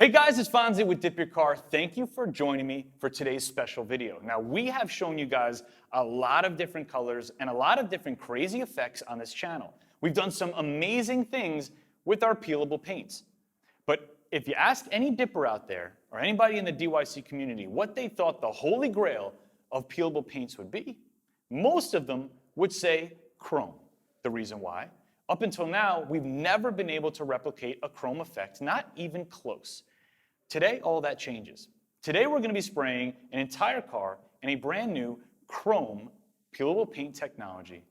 Hey guys, it's Fonzie with Dip Your Car. Thank you for joining me for today's special video. Now, we have shown you guys a lot of different colors and a lot of different crazy effects on this channel. We've done some amazing things with our peelable paints. But if you ask any dipper out there or anybody in the DYC community what they thought the holy grail of peelable paints would be, most of them would say chrome. The reason why? Up until now, we've never been able to replicate a chrome effect, not even close. Today, all that changes. Today, we're going to be spraying an entire car in a brand new chrome peelable paint technology.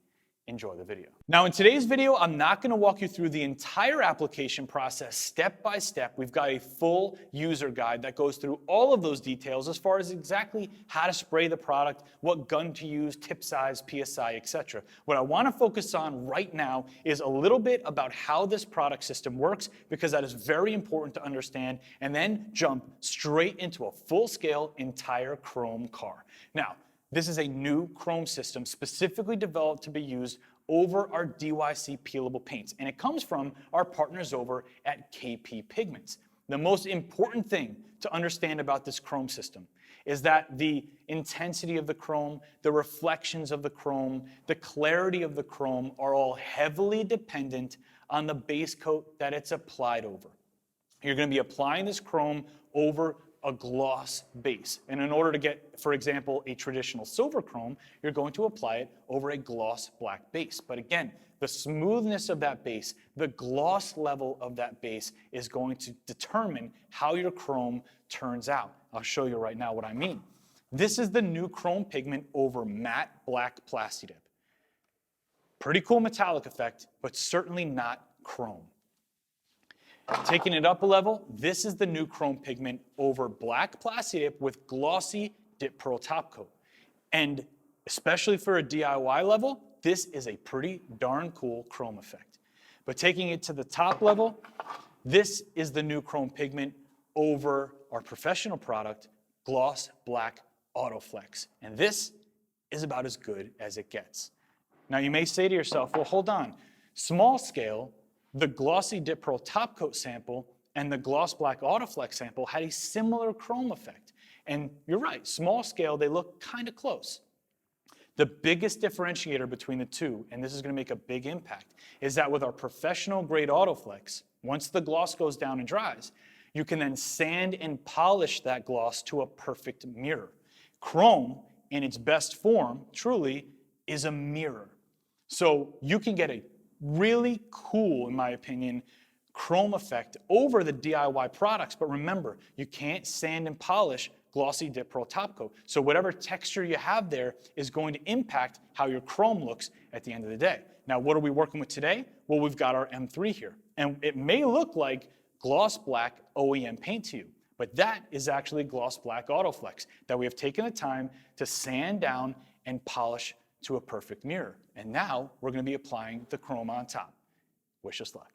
Enjoy the video. Now, in today's video, I'm not going to walk you through the entire application process step by step. We've got a full user guide that goes through all of those details as far as exactly how to spray the product, what gun to use, tip size, PSI, etc. What I want to focus on right now is a little bit about how this product system works, because that is very important to understand, and then jump straight into a full-scale entire chrome car. Now, this is a new chrome system specifically developed to be used over our DYC peelable paints, and it comes from our partners over at KP Pigments. The most important thing to understand about this chrome system is that the intensity of the chrome, the reflections of the chrome, the clarity of the chrome are all heavily dependent on the base coat that it's applied over. You're going to be applying this chrome over a gloss base. And in order to get, for example, a traditional silver chrome, you're going to apply it over a gloss black base. But again, the smoothness of that base, the gloss level of that base is going to determine how your chrome turns out. I'll show you right now what I mean. This is the new chrome pigment over matte black Plasti Dip. Pretty cool metallic effect, but certainly not chrome. Taking it up a level, this is the new chrome pigment over black Plasti Dip with glossy Dip Pearl top coat. And especially for a DIY level, this is a pretty darn cool chrome effect. But taking it to the top level, this is the new chrome pigment over our professional product, gloss black Autoflex. And this is about as good as it gets. Now you may say to yourself, well, hold on, small scale, the glossy Dip Pearl top coat sample and the gloss black Autoflex sample had a similar chrome effect. And you're right, small scale, they look kind of close. The biggest differentiator between the two, and this is going to make a big impact, is that with our professional grade Autoflex, once the gloss goes down and dries, you can then sand and polish that gloss to a perfect mirror. Chrome, in its best form, truly, is a mirror. So you can get a really cool, in my opinion, chrome effect over the DIY products. But remember, you can't sand and polish glossy Dip Pearl top coat. So whatever texture you have there is going to impact how your chrome looks at the end of the day. Now, what are we working with today? Well, we've got our M3 here. And it may look like gloss black OEM paint to you, but that is actually gloss black Autoflex that we have taken the time to sand down and polish to a perfect mirror. And now we're going to be applying the chrome on top. Wish us luck.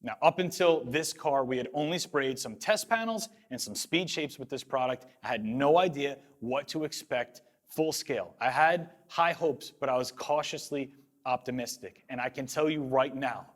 Now, up until this car, we had only sprayed some test panels and some speed shapes with this product. I had no idea what to expect full scale. I had high hopes, but I was cautiously optimistic. And I can tell you right now,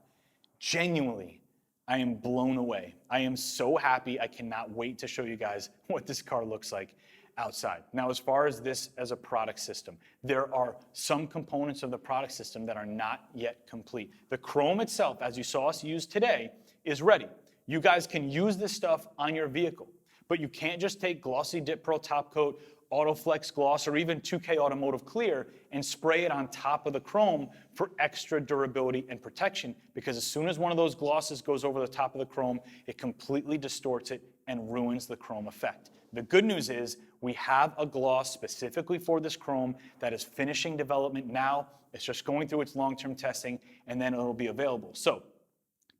genuinely, I am blown away. I am so happy. I cannot wait to show you guys what this car looks like outside. Now, as far as this as a product system, there are some components of the product system that are not yet complete. The chrome itself, as you saw us use today, is ready. You guys can use this stuff on your vehicle, but you can't just take Glossy Dip Pro Top Coat, Autoflex Gloss, or even 2K Automotive Clear and spray it on top of the chrome for extra durability and protection, because as soon as one of those glosses goes over the top of the chrome, it completely distorts it and ruins the chrome effect. The good news is we have a gloss specifically for this chrome that is finishing development now. It's just going through its long-term testing, and then it'll be available. So,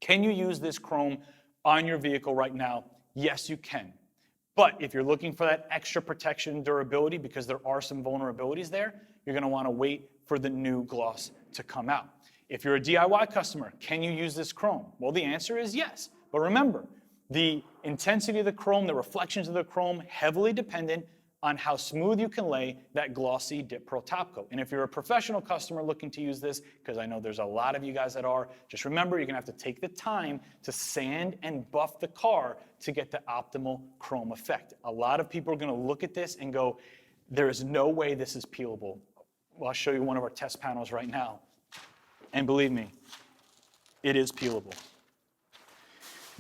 can you use this chrome on your vehicle right now? Yes, you can. But if you're looking for that extra protection and durability, because there are some vulnerabilities there, you're gonna wanna wait for the new gloss to come out. If you're a DIY customer, can you use this chrome? Well, the answer is yes. But remember, the intensity of the chrome, the reflections of the chrome, heavily dependent on how smooth you can lay that Glossy Dip Pro Top Coat. And if you're a professional customer looking to use this, because I know there's a lot of you guys that are, just remember you're gonna have to take the time to sand and buff the car to get the optimal chrome effect. A lot of people are gonna look at this and go, there is no way this is peelable. Well, I'll show you one of our test panels right now. And believe me, it is peelable.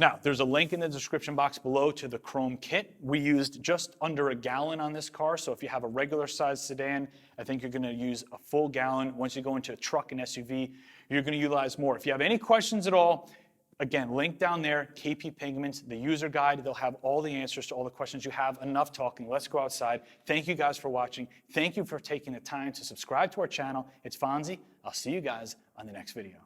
Now, there's a link in the description box below to the chrome kit. We used just under a gallon on this car, so if you have a regular size sedan, I think you're gonna use a full gallon. Once you go into a truck and SUV, you're gonna utilize more. If you have any questions at all, again, link down there, KP Pigments, the user guide. They'll have all the answers to all the questions you have. Enough talking, let's go outside. Thank you guys for watching. Thank you for taking the time to subscribe to our channel. It's Fonzie. I'll see you guys on the next video.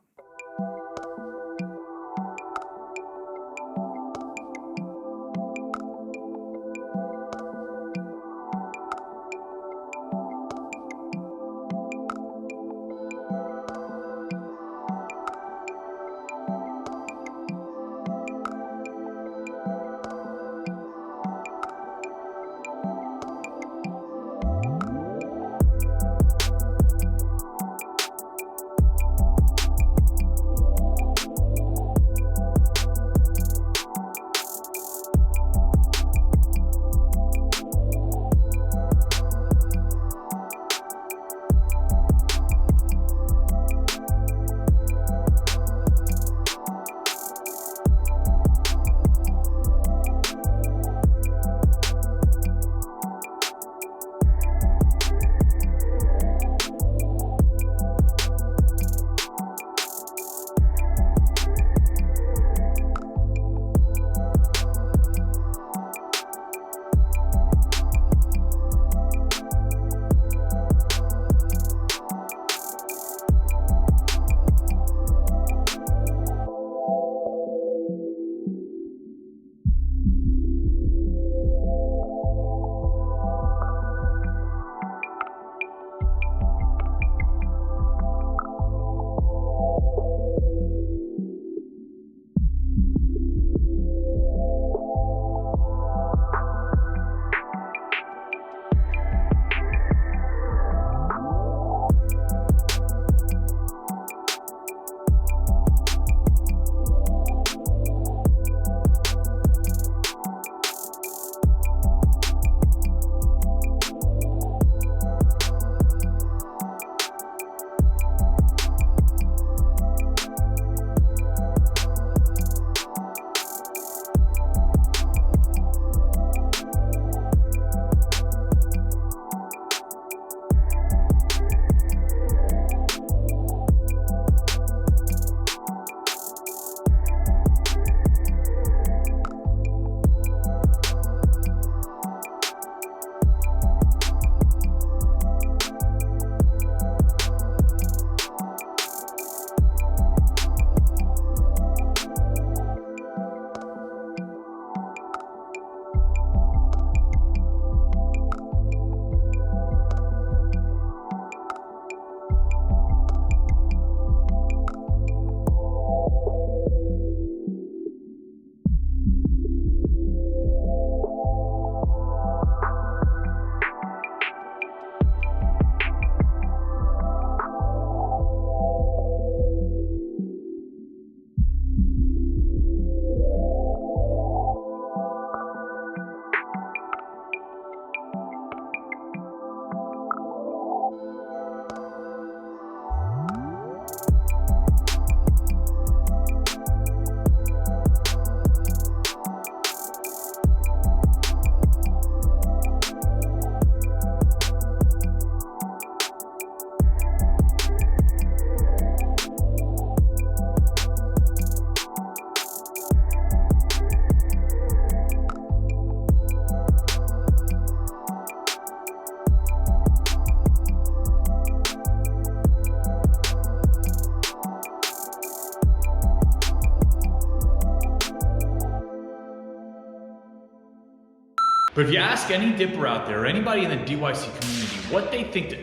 But if you ask any dipper out there or anybody in the DYC community what they think